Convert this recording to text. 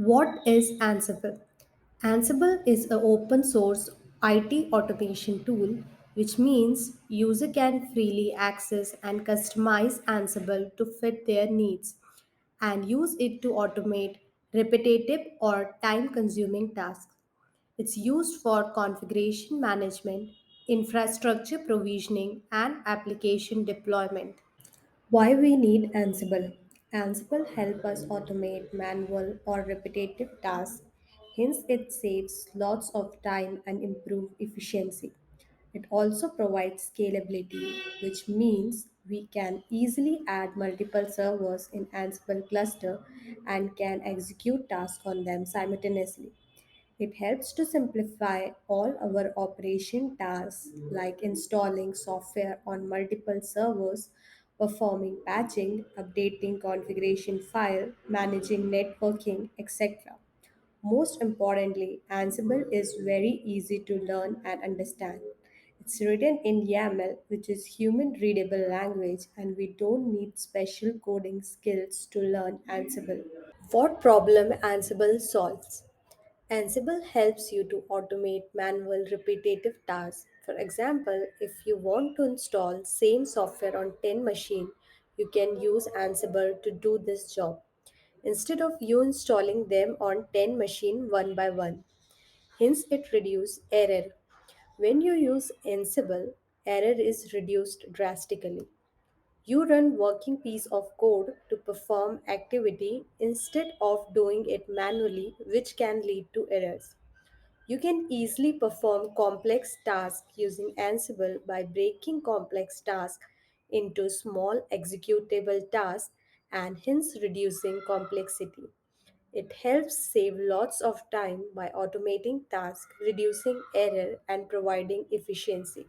What is Ansible? Ansible is an open source IT automation tool, which means user can freely access and customize Ansible to fit their needs and use it to automate repetitive or time consuming tasks. It's used for configuration management, infrastructure provisioning, and application deployment. Why we need Ansible? Ansible helps us automate manual or repetitive tasks. Hence, it saves lots of time and improve efficiency. It also provides scalability, which means we can easily add multiple servers in Ansible cluster and can execute tasks on them simultaneously. It helps to simplify all our operation tasks like installing software on multiple servers, performing patching, updating configuration file, managing networking, etc. Most importantly, Ansible is very easy to learn and understand. It's written in YAML, which is human readable language, and we don't need special coding skills to learn Ansible. What problem Ansible solves? Ansible helps you to automate manual repetitive tasks. For example, if you want to install same software on 10 machine, you can use Ansible to do this job instead of you installing them on 10 machine one by one. Hence it reduces error. When you use Ansible, error is reduced drastically. You run working piece of code to perform activity instead of doing it manually, which can lead to errors. You can easily perform complex tasks using Ansible by breaking complex tasks into small executable tasks and hence reducing complexity. It helps save lots of time by automating tasks, reducing error, and providing efficiency.